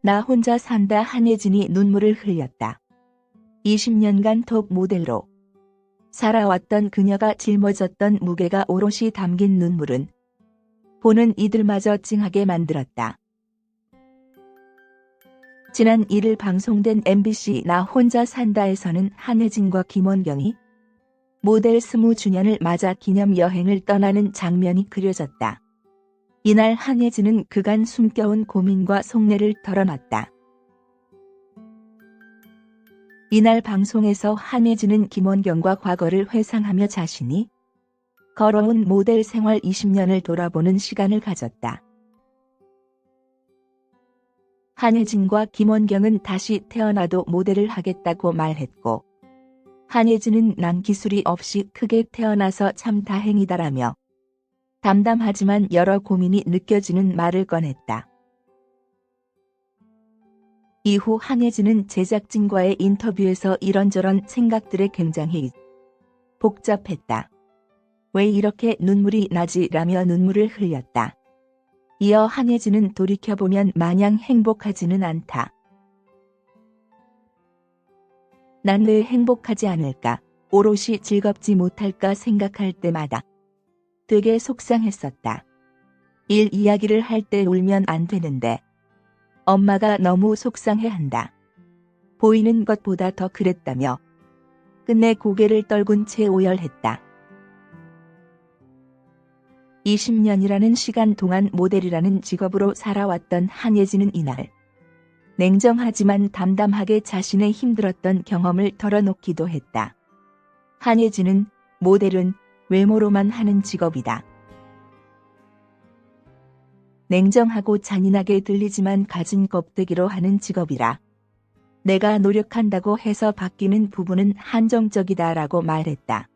나 혼자 산다. 한예진이 눈물을 흘렸다. 20년간 톱 모델로 살아왔던 그녀가 짊어졌던 무게가 오롯이 담긴 눈물은 보는 이들마저 찡하게 만들었다. 지난 1일 방송된 MBC 나 혼자 산다에서는 한예진과 김원경이 모델 20주년을 맞아 기념 여행을 떠나는 장면이 그려졌다. 이날 한예진은 그간 숨겨온 고민과 속내를 털어놨다. 이날 방송에서 한예진은 김원경과 과거를 회상하며 자신이 걸어온 모델 생활 20년을 돌아보는 시간을 가졌다. 한예진과 김원경은 다시 태어나도 모델을 하겠다고 말했고, 한예진은 난 기술이 없이 크게 태어나서 참 다행이다라며 담담하지만 여러 고민이 느껴지는 말을 꺼냈다. 이후 한예진은 제작진과의 인터뷰에서 이런저런 생각들에 굉장히 복잡했다. 왜 이렇게 눈물이 나지? 라며 눈물을 흘렸다. 이어 한예진은 돌이켜보면 마냥 행복하지는 않다. 난 왜 행복하지 않을까? 오롯이 즐겁지 못할까 생각할 때마다 되게 속상했었다. 일 이야기를 할 때 울면 안 되는데 엄마가 너무 속상해한다. 보이는 것보다 더 그랬다며 끝내 고개를 떨군 채 오열했다. 20년이라는 시간 동안 모델이라는 직업으로 살아왔던 한예진은 이날 냉정하지만 담담하게 자신의 힘들었던 경험을 털어놓기도 했다. 한예진은 모델은 외모로만 하는 직업이다. 냉정하고 잔인하게 들리지만 가진 껍데기로 하는 직업이라 내가 노력한다고 해서 바뀌는 부분은 한정적이다라고 말했다.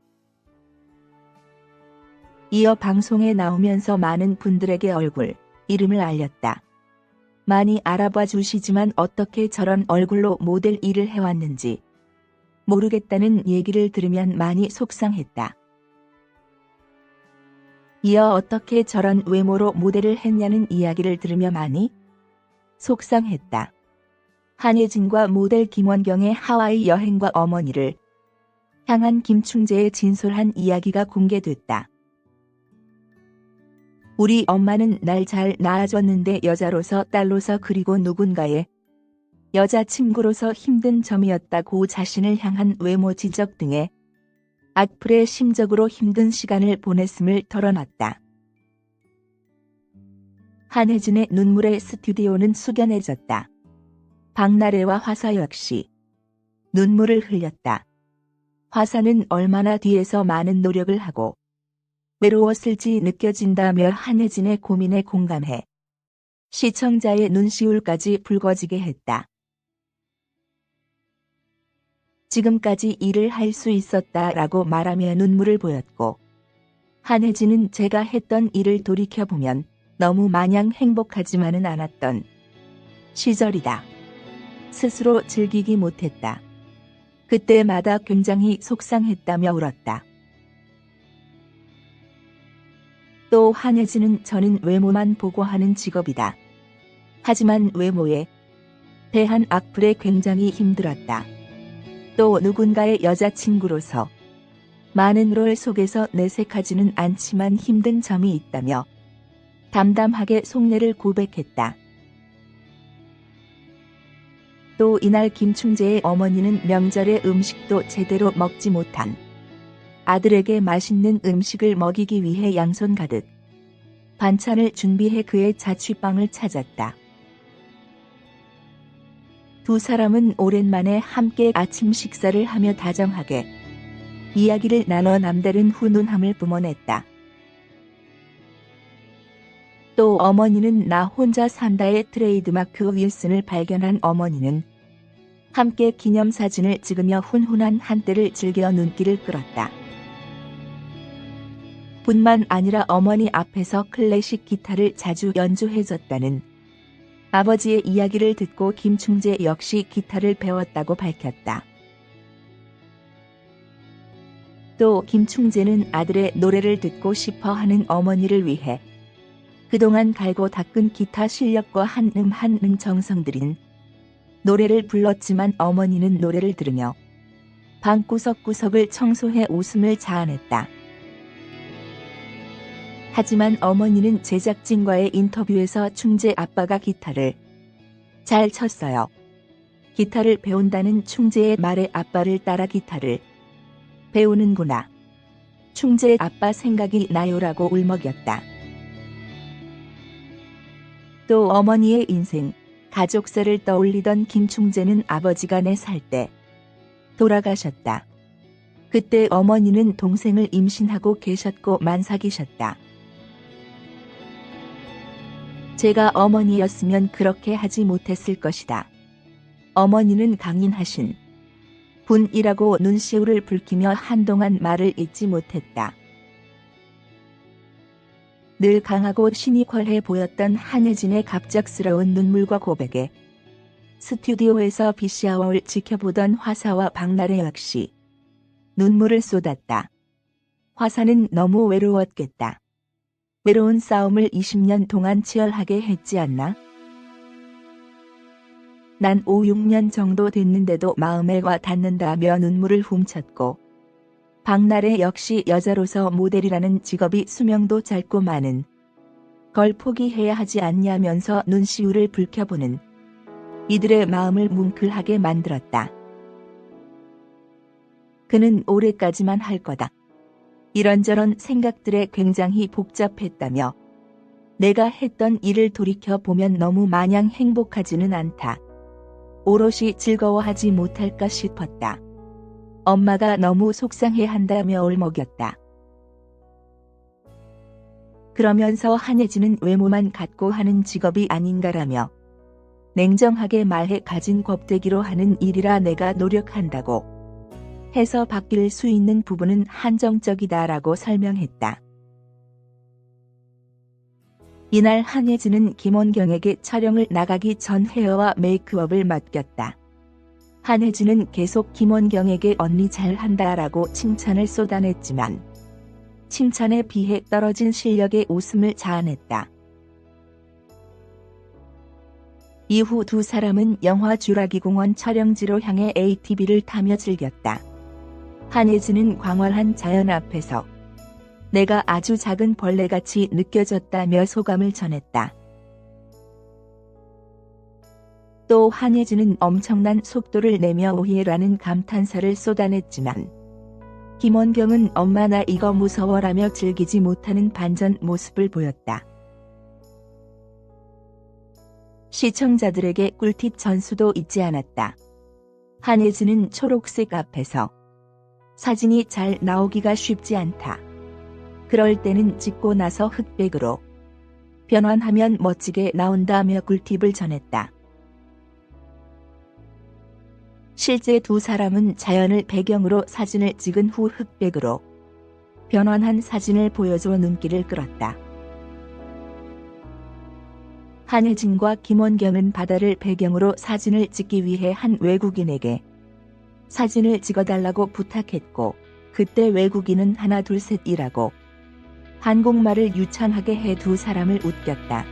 이어 방송에 나오면서 많은 분들에게 얼굴, 이름을 알렸다. 많이 알아봐 주시지만 어떻게 저런 얼굴로 모델 일을 해왔는지 모르겠다는 얘기를 들으면 많이 속상했다. 이어 어떻게 저런 외모로 모델을 했냐는 이야기를 들으며 많이 속상했다. 한예진과 모델 김원경의 하와이 여행과 어머니를 향한 김충재의 진솔한 이야기가 공개됐다. 우리 엄마는 날 잘 낳아줬는데 여자로서 딸로서 그리고 누군가의 여자친구로서 힘든 점이었다고 자신을 향한 외모 지적 등의 악플에 심적으로 힘든 시간을 보냈음을 털어놨다. 한예진의 눈물의 스튜디오는 숙연해졌다. 박나래와 화사 역시 눈물을 흘렸다. 화사는 얼마나 뒤에서 많은 노력을 하고 외로웠을지 느껴진다며 한예진의 고민에 공감해 시청자의 눈시울까지 붉어지게 했다. 지금까지 일을 할 수 있었다라고 말하며 눈물을 보였고, 한예진은 제가 했던 일을 돌이켜보면 너무 마냥 행복하지만은 않았던 시절이다. 스스로 즐기기 못했다. 그때마다 굉장히 속상했다며 울었다. 또 한예진은 저는 외모만 보고 하는 직업이다. 하지만 외모에 대한 악플에 굉장히 힘들었다. 또 누군가의 여자친구로서 많은 롤 속에서 내색하지는 않지만 힘든 점이 있다며 담담하게 속내를 고백했다. 또 이날 김충재의 어머니는 명절에 음식도 제대로 먹지 못한 아들에게 맛있는 음식을 먹이기 위해 양손 가득 반찬을 준비해 그의 자취방을 찾았다. 두 사람은 오랜만에 함께 아침 식사를 하며 다정하게 이야기를 나눠 남다른 훈훈함을 뿜어냈다. 또 어머니는 나 혼자 산다의 트레이드마크 윌슨을 발견한 어머니는 함께 기념사진을 찍으며 훈훈한 한때를 즐겨 눈길을 끌었다. 뿐만 아니라 어머니 앞에서 클래식 기타를 자주 연주해줬다는 아버지의 이야기를 듣고 김충재 역시 기타를 배웠다고 밝혔다. 또 김충재는 아들의 노래를 듣고 싶어 하는 어머니를 위해 그동안 갈고 닦은 기타 실력과 한 음 정성 들인 노래를 불렀지만 어머니는 노래를 들으며 방 구석구석을 청소해 웃음을 자아냈다. 하지만 어머니는 제작진과의 인터뷰에서 충재 아빠가 기타를 잘 쳤어요. 기타를 배운다는 충재의 말에 아빠를 따라 기타를 배우는구나. 충재 아빠 생각이 나요라고 울먹였다. 또 어머니의 인생, 가족사를 떠올리던 김충재는 아버지가 4살 때 돌아가셨다. 그때 어머니는 동생을 임신하고 계셨고 만삭이셨다. 제가 어머니였으면 그렇게 하지 못했을 것이다. 어머니는 강인하신 분이라고 눈시울을 붉히며 한동안 말을 잇지 못했다. 늘 강하고 시니컬해 보였던 한혜진의 갑작스러운 눈물과 고백에 스튜디오에서 비시아워를 지켜보던 화사와 박나래 역시 눈물을 쏟았다. 화사는 너무 외로웠겠다. 외로운 싸움을 20년 동안 치열하게 했지 않나? 난 5, 6년 정도 됐는데도 마음에 와 닿는다며 눈물을 훔쳤고 박나래 역시 여자로서 모델이라는 직업이 수명도 짧고 많은 걸 포기해야 하지 않냐면서 눈시울을 붉혀보는 이들의 마음을 뭉클하게 만들었다. 그는 올해까지만 할 거다. 이런저런 생각들에 굉장히 복잡했다며 내가 했던 일을 돌이켜보면 너무 마냥 행복하지는 않다. 오롯이 즐거워하지 못할까 싶었다. 엄마가 너무 속상해한다며 울먹였다. 그러면서 한혜진은 외모만 갖고 하는 직업이 아닌가라며 냉정하게 말해 가진 겁대기로 하는 일이라 내가 노력한다고 해서 바뀔 수 있는 부분은 한정적이다라고 설명했다. 이날 한혜진은 김원경에게 촬영을 나가기 전 헤어와 메이크업을 맡겼다. 한혜진은 계속 김원경에게 언니 잘한다라고 칭찬을 쏟아냈지만 칭찬에 비해 떨어진 실력에 웃음을 자아냈다. 이후 두 사람은 영화 쥬라기 공원 촬영지로 향해 ATV를 타며 즐겼다. 한혜진은 광활한 자연 앞에서 내가 아주 작은 벌레같이 느껴졌다며 소감을 전했다. 또 한혜진은 엄청난 속도를 내며 오히에라는 감탄사를 쏟아냈지만 김원경은 엄마 나 이거 무서워라며 즐기지 못하는 반전 모습을 보였다. 시청자들에게 꿀팁 전수도 잊지 않았다. 한혜진은 초록색 앞에서 사진이 잘 나오기가 쉽지 않다. 그럴 때는 찍고 나서 흑백으로 변환하면 멋지게 나온다며 꿀팁을 전했다. 실제 두 사람은 자연을 배경으로 사진을 찍은 후 흑백으로 변환한 사진을 보여줘 눈길을 끌었다. 한혜진과 김원경은 바다를 배경으로 사진을 찍기 위해 한 외국인에게 사진을 찍어달라고 부탁했고 그때 외국인은 하나 둘 셋이라고 한국말을 유창하게 해 두 사람을 웃겼다.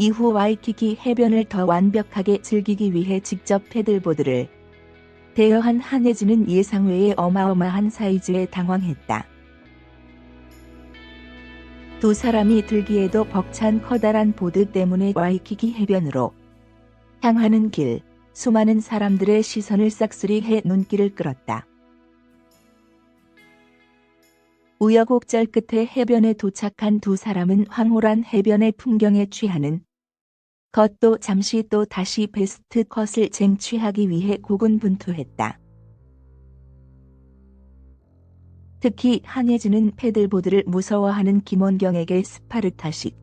이후 와이키키 해변을 더 완벽하게 즐기기 위해 직접 패들보드를 대여한 한혜진은 예상 외의 어마어마한 사이즈에 당황했다. 두 사람이 들기에도 벅찬 커다란 보드 때문에 와이키키 해변으로 향하는 길, 수많은 사람들의 시선을 싹쓸이해 눈길을 끌었다. 우여곡절 끝에 해변에 도착한 두 사람은 황홀한 해변의 풍경에 취하는 것 또 잠시 또 다시 베스트 컷을 쟁취하기 위해 고군분투했다. 특히 한혜진은 패들보드를 무서워하는 김원경에게 스파르타식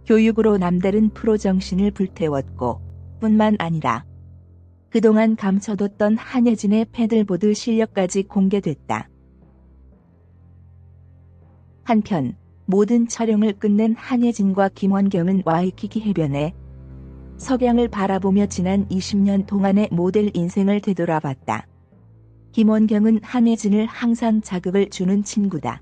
교육으로 남다른 프로 정신을 불태웠고 뿐만 아니라 그동안 감춰뒀던 한혜진의 패들보드 실력까지 공개됐다. 한편 모든 촬영을 끝낸 한혜진과 김원경은 와이키키 해변에 석양을 바라보며 지난 20년 동안의 모델 인생을 되돌아봤다. 김원경은 한혜진을 항상 자극을 주는 친구다.